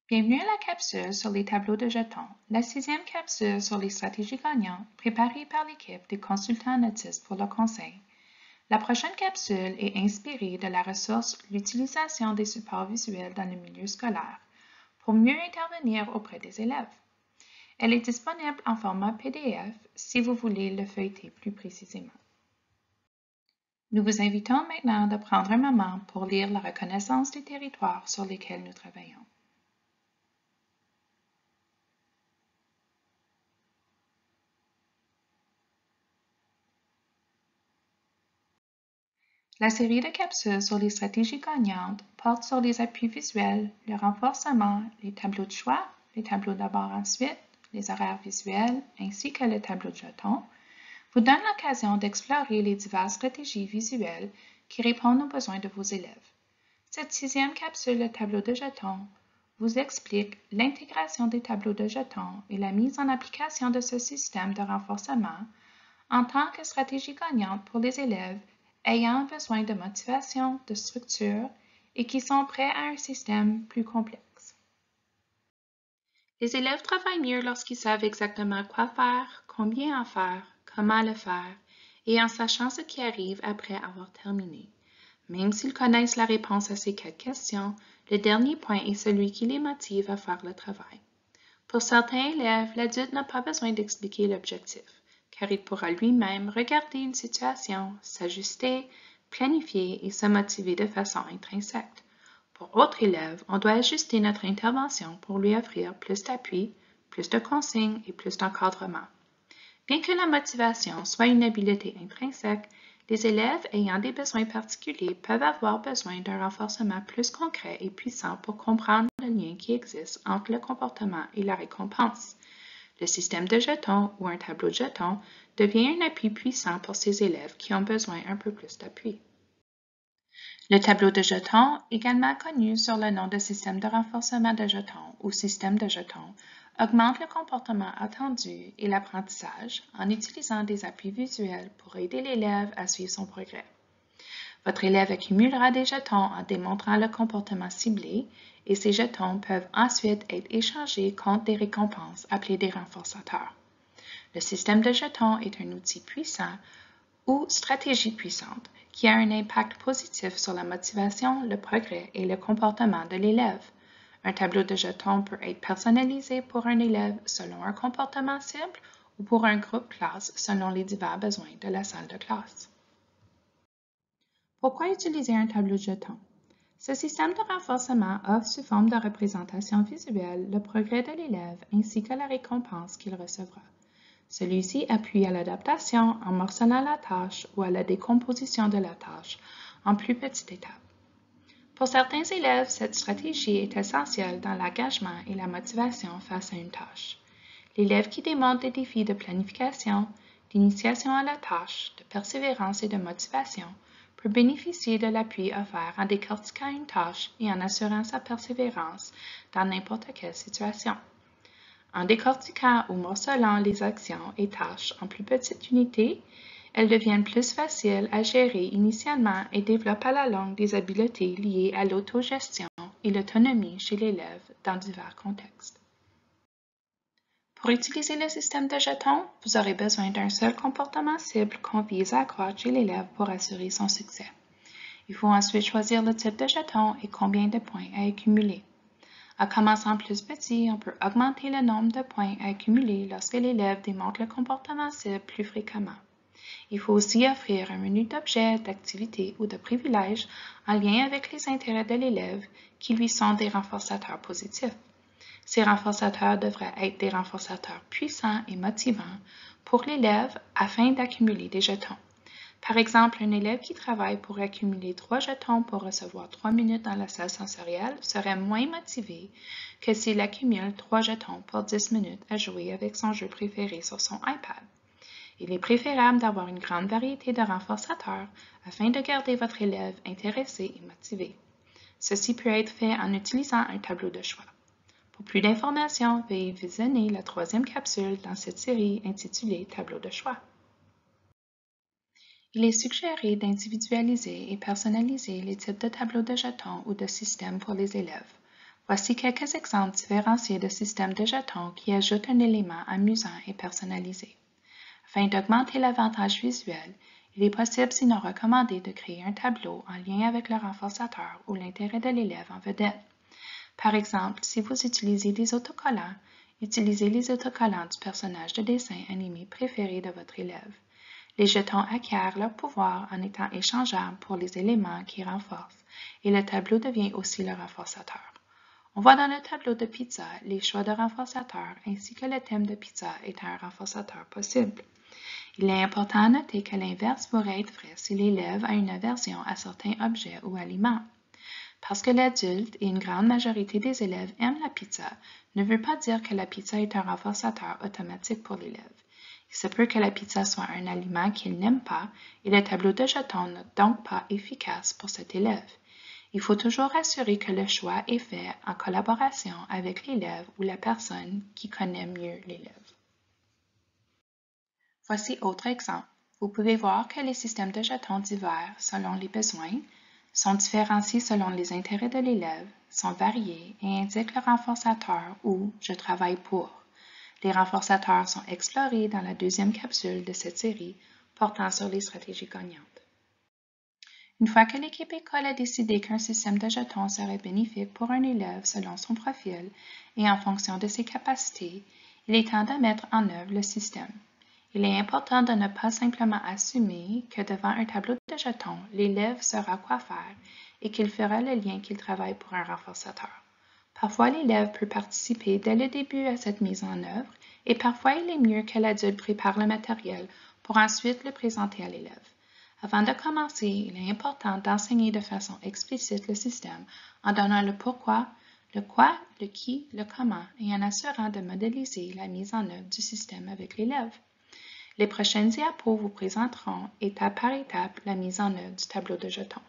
Bienvenue à la capsule sur les tableaux de jetons, la 6e capsule sur les stratégies gagnantes préparée par l'équipe des consultants notices pour le conseil. La prochaine capsule est inspirée de la ressource L'utilisation des supports visuels dans le milieu scolaire pour mieux intervenir auprès des élèves. Elle est disponible en format PDF si vous voulez le feuilleter plus précisément. Nous vous invitons maintenant de prendre un moment pour lire la reconnaissance des territoires sur lesquels nous travaillons. La série de capsules sur les stratégies gagnantes porte sur les appuis visuels, le renforcement, les tableaux de choix, les tableaux d'abord-ensuite, les horaires visuels ainsi que le tableau de jetons, vous donne l'occasion d'explorer les diverses stratégies visuelles qui répondent aux besoins de vos élèves. Cette 6e capsule, le tableau de jetons, vous explique l'intégration des tableaux de jetons et la mise en application de ce système de renforcement en tant que stratégie gagnante pour les élèves ayant besoin de motivation, de structure et qui sont prêts à un système plus complexe. Les élèves travaillent mieux lorsqu'ils savent exactement quoi faire, combien en faire, comment le faire et en sachant ce qui arrive après avoir terminé. Même s'ils connaissent la réponse à ces 4 questions, le dernier point est celui qui les motive à faire le travail. Pour certains élèves, l'adulte n'a pas besoin d'expliquer l'objectif, car il pourra lui-même regarder une situation, s'ajuster, planifier et se motiver de façon intrinsèque. Pour autres élèves, on doit ajuster notre intervention pour lui offrir plus d'appui, plus de consignes et plus d'encadrement. Bien que la motivation soit une habileté intrinsèque, les élèves ayant des besoins particuliers peuvent avoir besoin d'un renforcement plus concret et puissant pour comprendre le lien qui existe entre le comportement et la récompense. Le système de jetons ou un tableau de jetons devient un appui puissant pour ces élèves qui ont besoin un peu plus d'appui. Le tableau de jetons, également connu sous le nom de système de renforcement de jetons ou système de jetons, augmente le comportement attendu et l'apprentissage en utilisant des appuis visuels pour aider l'élève à suivre son progrès. Votre élève accumulera des jetons en démontrant le comportement ciblé et ces jetons peuvent ensuite être échangés contre des récompenses appelées des renforçateurs. Le système de jetons est un outil puissant ou stratégie puissante qui a un impact positif sur la motivation, le progrès et le comportement de l'élève. Un tableau de jetons peut être personnalisé pour un élève selon un comportement cible ou pour un groupe classe selon les divers besoins de la salle de classe. Pourquoi utiliser un tableau de jetons? Ce système de renforcement offre sous forme de représentation visuelle le progrès de l'élève ainsi que la récompense qu'il recevra. Celui-ci appuie à l'adaptation en morcellant la tâche ou à la décomposition de la tâche en plus petites étapes. Pour certains élèves, cette stratégie est essentielle dans l'engagement et la motivation face à une tâche. L'élève qui démontre des défis de planification, d'initiation à la tâche, de persévérance et de motivation peut bénéficier de l'appui offert en décortiquant une tâche et en assurant sa persévérance dans n'importe quelle situation. En décortiquant ou morcelant les actions et tâches en plus petites unités, elles deviennent plus faciles à gérer initialement et développent à la longue des habiletés liées à l'autogestion et l'autonomie chez l'élève dans divers contextes. Pour utiliser le système de jetons, vous aurez besoin d'un seul comportement cible qu'on vise à accroître chez l'élève pour assurer son succès. Il faut ensuite choisir le type de jeton et combien de points à accumuler. En commençant plus petit, on peut augmenter le nombre de points à accumuler lorsque l'élève démontre le comportement cible plus fréquemment. Il faut aussi offrir un menu d'objets, d'activités ou de privilèges en lien avec les intérêts de l'élève qui lui sont des renforçateurs positifs. Ces renforçateurs devraient être des renforçateurs puissants et motivants pour l'élève afin d'accumuler des jetons. Par exemple, un élève qui travaille pour accumuler 3 jetons pour recevoir 3 minutes dans la salle sensorielle serait moins motivé que s'il accumule 3 jetons pour 10 minutes à jouer avec son jeu préféré sur son iPad. Il est préférable d'avoir une grande variété de renforçateurs afin de garder votre élève intéressé et motivé. Ceci peut être fait en utilisant un tableau de choix. Pour plus d'informations, veuillez visionner la 3e capsule dans cette série intitulée Tableau de choix. Il est suggéré d'individualiser et personnaliser les types de tableaux de jetons ou de systèmes pour les élèves. Voici quelques exemples différenciés de systèmes de jetons qui ajoutent un élément amusant et personnalisé. Afin d'augmenter l'avantage visuel, il est possible sinon recommandé de créer un tableau en lien avec le renforçateur ou l'intérêt de l'élève en vedette. Par exemple, si vous utilisez des autocollants, utilisez les autocollants du personnage de dessin animé préféré de votre élève. Les jetons acquièrent leur pouvoir en étant échangeables pour les éléments qui renforcent et le tableau devient aussi le renforçateur. On voit dans le tableau de pizza les choix de renforçateurs ainsi que le thème de pizza est un renforçateur possible. Il est important à noter que l'inverse pourrait être vrai si l'élève a une aversion à certains objets ou aliments. Parce que l'adulte et une grande majorité des élèves aiment la pizza, ne veut pas dire que la pizza est un renforçateur automatique pour l'élève. Il se peut que la pizza soit un aliment qu'il n'aime pas et le tableau de jetons n'est donc pas efficace pour cet élève. Il faut toujours assurer que le choix est fait en collaboration avec l'élève ou la personne qui connaît mieux l'élève. Voici autre exemple. Vous pouvez voir que les systèmes de jetons diffèrent selon les besoins, sont différenciés selon les intérêts de l'élève, sont variés et indiquent le renforçateur ou « Je travaille pour ». Les renforçateurs sont explorés dans la deuxième capsule de cette série portant sur les stratégies gagnantes. Une fois que l'équipe école a décidé qu'un système de jetons serait bénéfique pour un élève selon son profil et en fonction de ses capacités, il est temps de mettre en œuvre le système. Il est important de ne pas simplement assumer que devant un tableau de jetons, l'élève saura quoi faire et qu'il fera le lien qu'il travaille pour un renforçateur. Parfois, l'élève peut participer dès le début à cette mise en œuvre et parfois il est mieux que l'adulte prépare le matériel pour ensuite le présenter à l'élève. Avant de commencer, il est important d'enseigner de façon explicite le système en donnant le pourquoi, le quoi, le qui, le comment et en assurant de modéliser la mise en œuvre du système avec l'élève. Les prochaines diapos vous présenteront étape par étape la mise en œuvre du tableau de jetons.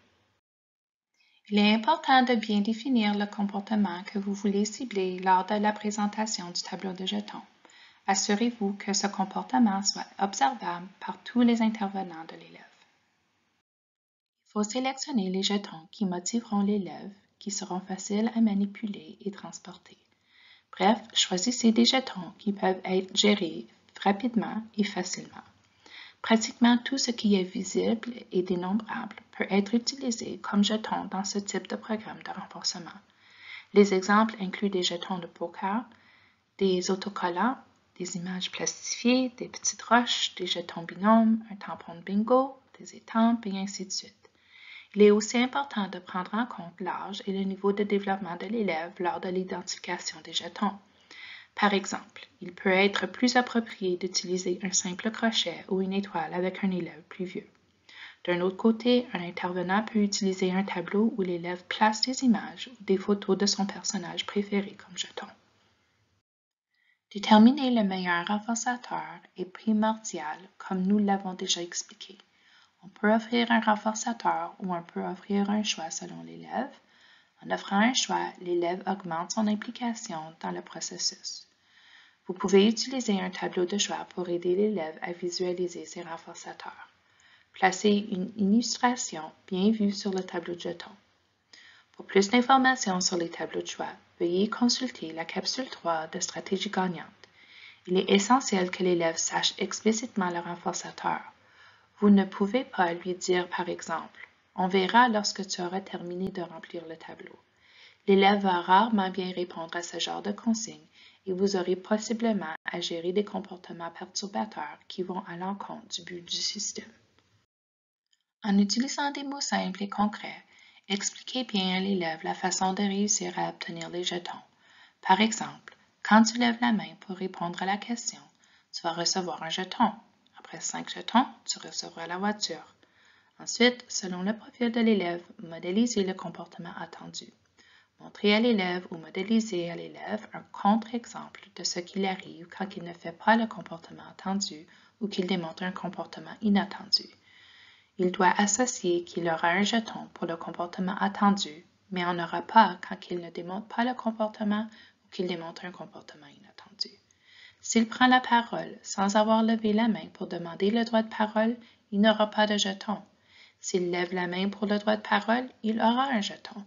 Il est important de bien définir le comportement que vous voulez cibler lors de la présentation du tableau de jetons. Assurez-vous que ce comportement soit observable par tous les intervenants de l'élève. Il faut sélectionner les jetons qui motiveront l'élève, qui seront faciles à manipuler et transporter. Bref, choisissez des jetons qui peuvent être gérés rapidement et facilement. Pratiquement tout ce qui est visible et dénombrable peut être utilisé comme jeton dans ce type de programme de renforcement. Les exemples incluent des jetons de poker, des autocollants, des images plastifiées, des petites roches, des jetons binômes, un tampon de bingo, des étampes et ainsi de suite. Il est aussi important de prendre en compte l'âge et le niveau de développement de l'élève lors de l'identification des jetons. Par exemple, il peut être plus approprié d'utiliser un simple crochet ou une étoile avec un élève plus vieux. D'un autre côté, un intervenant peut utiliser un tableau où l'élève place des images ou des photos de son personnage préféré comme jeton. Déterminer le meilleur renforçateur est primordial, comme nous l'avons déjà expliqué. On peut offrir un renforçateur ou on peut offrir un choix selon l'élève. En offrant un choix, l'élève augmente son implication dans le processus. Vous pouvez utiliser un tableau de choix pour aider l'élève à visualiser ses renforçateurs. Placez une illustration bien vue sur le tableau de jetons. Pour plus d'informations sur les tableaux de choix, veuillez consulter la capsule 3 de Stratégie gagnante. Il est essentiel que l'élève sache explicitement le renforçateur. Vous ne pouvez pas lui dire, par exemple, « On verra lorsque tu auras terminé de remplir le tableau ». L'élève va rarement bien répondre à ce genre de consignes et vous aurez possiblement à gérer des comportements perturbateurs qui vont à l'encontre du but du système. En utilisant des mots simples et concrets, expliquez bien à l'élève la façon de réussir à obtenir les jetons. Par exemple, quand tu lèves la main pour répondre à la question, tu vas recevoir un jeton. Après 5 jetons, tu recevras la voiture. Ensuite, selon le profil de l'élève, modélisez le comportement attendu. Montrez à l'élève ou modélisez à l'élève un contre-exemple de ce qu'il arrive quand il ne fait pas le comportement attendu ou qu'il démontre un comportement inattendu. Il doit associer qu'il aura un jeton pour le comportement attendu, mais en aura pas quand il ne démontre pas le comportement ou qu'il démontre un comportement inattendu. S'il prend la parole sans avoir levé la main pour demander le droit de parole, il n'aura pas de jeton. S'il lève la main pour le droit de parole, il aura un jeton.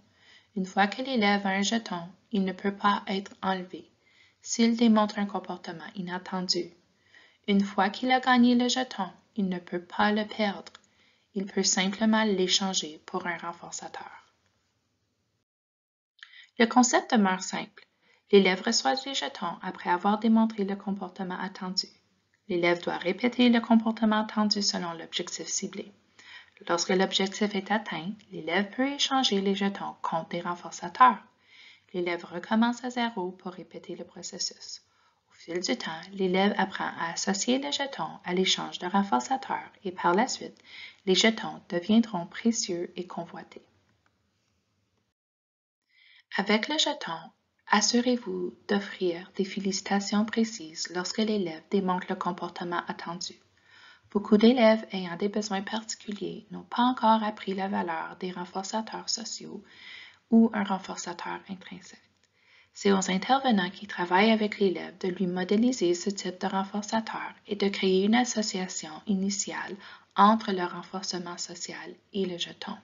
Une fois que l'élève a un jeton, il ne peut pas être enlevé s'il démontre un comportement inattendu. Une fois qu'il a gagné le jeton, il ne peut pas le perdre. Il peut simplement l'échanger pour un renforçateur. Le concept demeure simple. L'élève reçoit les jetons après avoir démontré le comportement attendu. L'élève doit répéter le comportement attendu selon l'objectif ciblé. Lorsque l'objectif est atteint, l'élève peut échanger les jetons contre des renforçateurs. L'élève recommence à zéro pour répéter le processus. Au fil du temps, l'élève apprend à associer les jetons à l'échange de renforçateurs et par la suite, les jetons deviendront précieux et convoités. Avec le jeton, assurez-vous d'offrir des félicitations précises lorsque l'élève démontre le comportement attendu. Beaucoup d'élèves ayant des besoins particuliers n'ont pas encore appris la valeur des renforçateurs sociaux ou un renforçateur intrinsèque. C'est aux intervenants qui travaillent avec l'élève de lui modéliser ce type de renforçateur et de créer une association initiale entre le renforcement social et le jeton.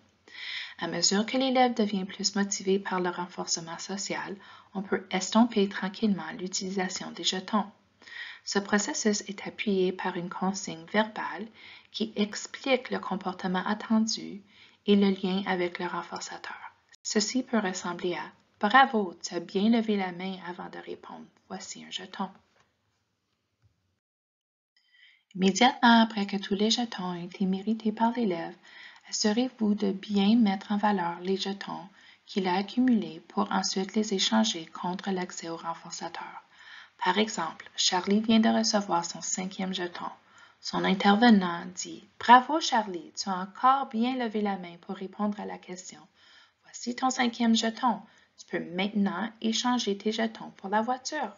À mesure que l'élève devient plus motivé par le renforcement social, on peut estomper tranquillement l'utilisation des jetons. Ce processus est appuyé par une consigne verbale qui explique le comportement attendu et le lien avec le renforçateur. Ceci peut ressembler à « Bravo, tu as bien levé la main avant de répondre. Voici un jeton. » Immédiatement après que tous les jetons ont été mérités par l'élève, assurez-vous de bien mettre en valeur les jetons qu'il a accumulés pour ensuite les échanger contre l'accès au renforçateur. Par exemple, Charlie vient de recevoir son 5e jeton. Son intervenant dit « Bravo Charlie, tu as encore bien levé la main pour répondre à la question. Voici ton 5e jeton. Tu peux maintenant échanger tes jetons pour la voiture. »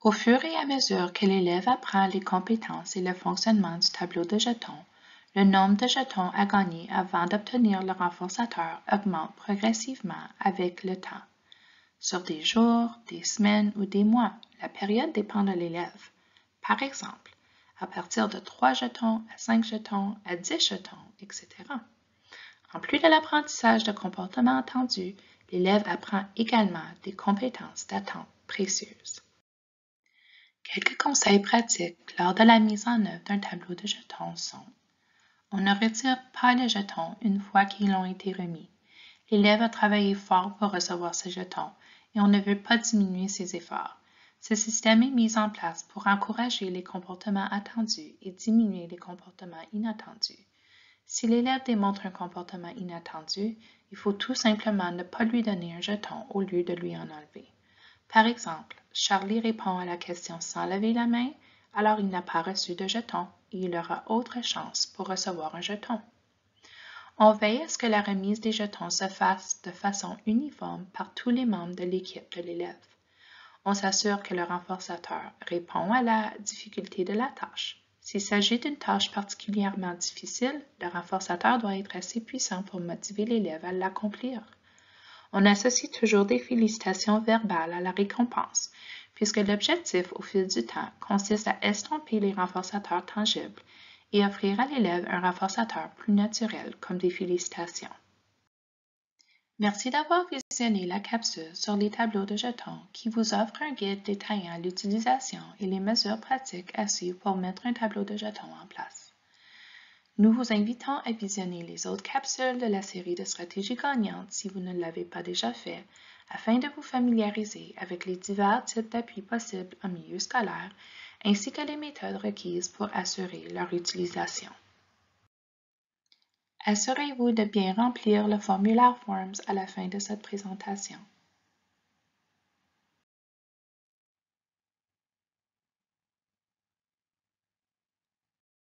Au fur et à mesure que l'élève apprend les compétences et le fonctionnement du tableau de jetons, le nombre de jetons à gagner avant d'obtenir le renforçateur augmente progressivement avec le temps. Sur des jours, des semaines ou des mois, la période dépend de l'élève. Par exemple, à partir de 3 jetons à 5 jetons à 10 jetons, etc. En plus de l'apprentissage de comportements attendus, l'élève apprend également des compétences d'attente précieuses. Quelques conseils pratiques lors de la mise en œuvre d'un tableau de jetons sont: on ne retire pas les jetons une fois qu'ils ont été remis. L'élève a travaillé fort pour recevoir ses jetons et on ne veut pas diminuer ses efforts. Ce système est mis en place pour encourager les comportements attendus et diminuer les comportements inattendus. Si l'élève démontre un comportement inattendu, il faut tout simplement ne pas lui donner un jeton au lieu de lui en enlever. Par exemple, Charlie répond à la question sans lever la main, alors il n'a pas reçu de jeton et il aura autre chance pour recevoir un jeton. On veille à ce que la remise des jetons se fasse de façon uniforme par tous les membres de l'équipe de l'élève. On s'assure que le renforçateur répond à la difficulté de la tâche. S'il s'agit d'une tâche particulièrement difficile, le renforçateur doit être assez puissant pour motiver l'élève à l'accomplir. On associe toujours des félicitations verbales à la récompense, puisque l'objectif au fil du temps consiste à estomper les renforçateurs tangibles et offrir à l'élève un renforçateur plus naturel comme des félicitations. Merci d'avoir visionné la capsule sur les tableaux de jetons qui vous offre un guide détaillant l'utilisation et les mesures pratiques à suivre pour mettre un tableau de jetons en place. Nous vous invitons à visionner les autres capsules de la série de stratégies gagnantes si vous ne l'avez pas déjà fait, afin de vous familiariser avec les divers types d'appui possibles en milieu scolaire, ainsi que les méthodes requises pour assurer leur utilisation. Assurez-vous de bien remplir le formulaire Forms à la fin de cette présentation.